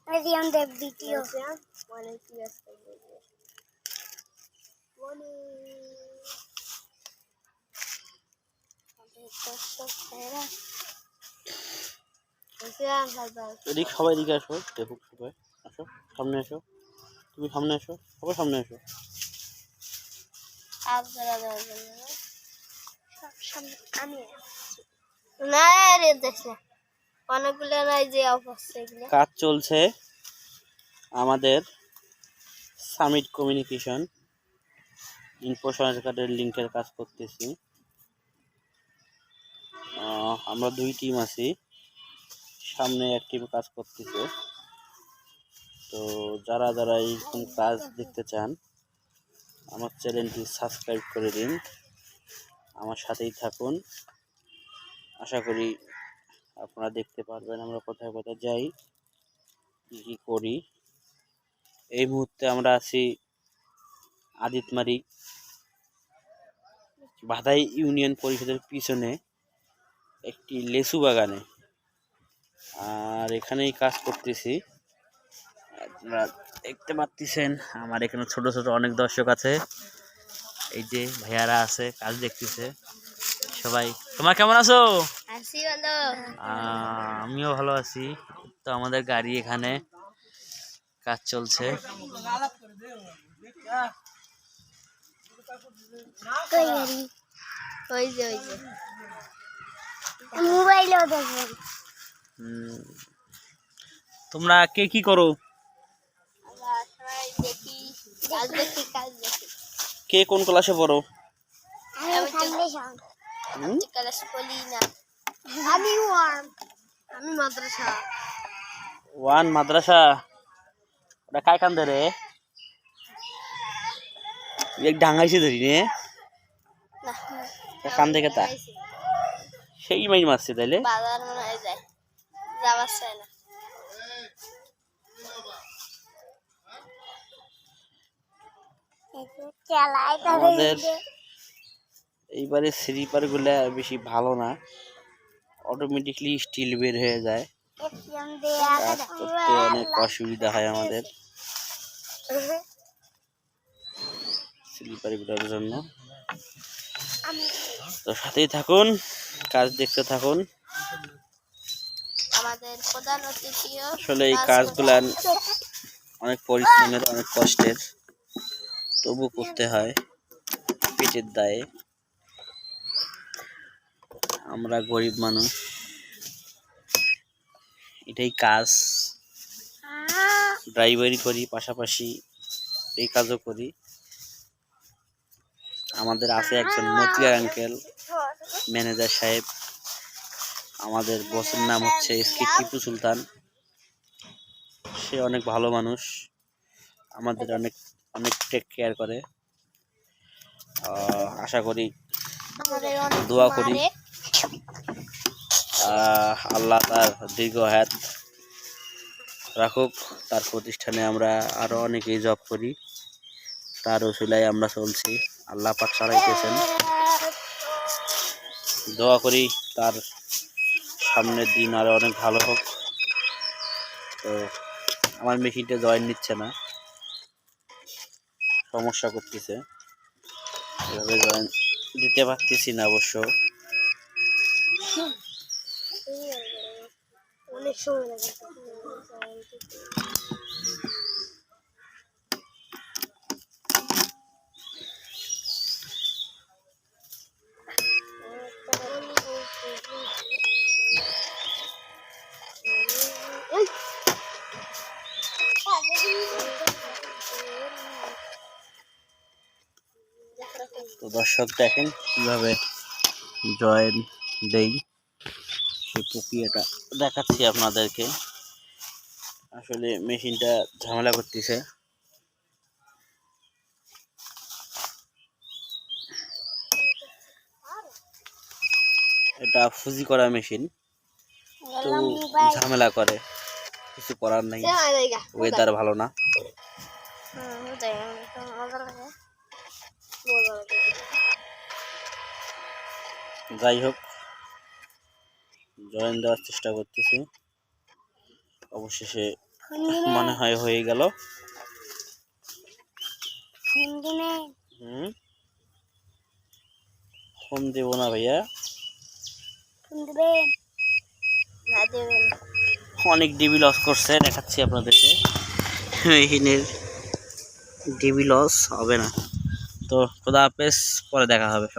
Medium the video. এদিক সবাই এদিকে আসো, দেখুক সবাই। আসো সামনে আসো, তুমি সামনে আসো, সবাই সামনে আসো। কাজ চলছে আমাদের সামিট কমিউনিকেশন ইনফরমেশন কার্ডের লিঙ্কের কাজ করতেছি। আমরা 2 টিম আছি, সামনে এক টিম কাজ করতেছে। তো যারা যারা এইরকম কাজ দেখতে চান আমার চ্যানেলটি সাবস্ক্রাইব করে দিন, আমার সাথেই থাকুন। আশা করি আপনারা দেখতে পারবেন আমরা কোথায় কোথায় যাই, কী কী করি। এই মুহূর্তে আমরা আছি আদিতমারি বাধাই ইউনিয়ন পরিষদের পিছনে একটি লেচু বাগানে, আর এখানেই কাজ করতেছি। আপনারা দেখতে পাচ্ছেন আমার এখানে ছোট ছোট অনেক দর্শক আছে, এই যে ভাইয়ারা আছে কাজ দেখতেছে সবাই। তোমরা কেমন আছো? আমিও ভালো আছি। তো আমাদের গাড়ি এখানে কাজ চলছে। তোমরা কে কি করো? কে কোন ক্লাসে পড়ো? আমি মাদ্রাসা। ওয়ান মাদ্রাসা। ওটা কাই কান্দে রে? এক ডাঙাইছে ধরি নে কান্দে কেতা সেই মাই মারছে তাইলে। বাজার মনে হয় যায়, যাবার চাই না। আমাদের এইবারে স্লিপার গুলা বেশি ভালো না, অটোমেটিকলি স্টিল বের হয়ে যায়, কাজ করতে অনেক অসুবিধা হয় আমাদের স্লিপার গুলার জন্য। তো সাথেই থাকুন, কাজ দেখতে থাকুন। আমাদের প্রধান অতিথি আসলে এই কাজগুলা অনেক পরিশ্রমের, অনেক কষ্টের, তবু করতে হয় পেটের দায়ে। আমরা গরিব মানুষ, এটাই কাজ। ড্রাইভারি করি, পাশাপাশি এই কাজও করি। আমাদের আছে একজন মতিয়ার আঙ্কেল, ম্যানেজার সাহেব। আমাদের বসের নাম হচ্ছে এসকে টিপু সুলতান। সে অনেক ভালো মানুষ, আমাদের অনেক অনেক টেক কেয়ার করে। আশা করি, দোয়া করি আল্লাহ তার দীর্ঘ হায়াত রাখুক। তার প্রতিষ্ঠানে আমরা আরো অনেকেই জব করি, তার ওসিলায় আমরা চলছি। আল্লাহ পাক চালাইতেছেন, দোয়া করি তার সামনের দিন আরো অনেক ভালো হোক। তো আমার মেশিনটা জয়েন নিচ্ছে না, সমস্যা করতেছে, এভাবে জয়েন দিতে পারতেছি না অবশ্য। অনেক সময় লাগে। তো দর্শক দেখেন কিভাবে জয়েন দেই, সেই প্রক্রিয়াটা দেখাচ্ছি আপনাদেরকে। আসলে মেশিনটা ঝামেলা করতেছে। এটা ফুজি করা মেশিন, তো ঝামেলা করে, কিছু করার নাই, ওয়েদার ভালো না। যাই হোক, জয়েন দেওয়ার চেষ্টা করতেছি, অবশেষে মনে হয় হয়ে গেল। ফোন দেব না ভাইয়া, না দেবেন। অনেক ডিবি লস করছে, দেখাচ্ছি আপনাদেরকে। এখানের ডিবি লস হবে না। তো খোদা হাফেজ, পরে দেখা হবে।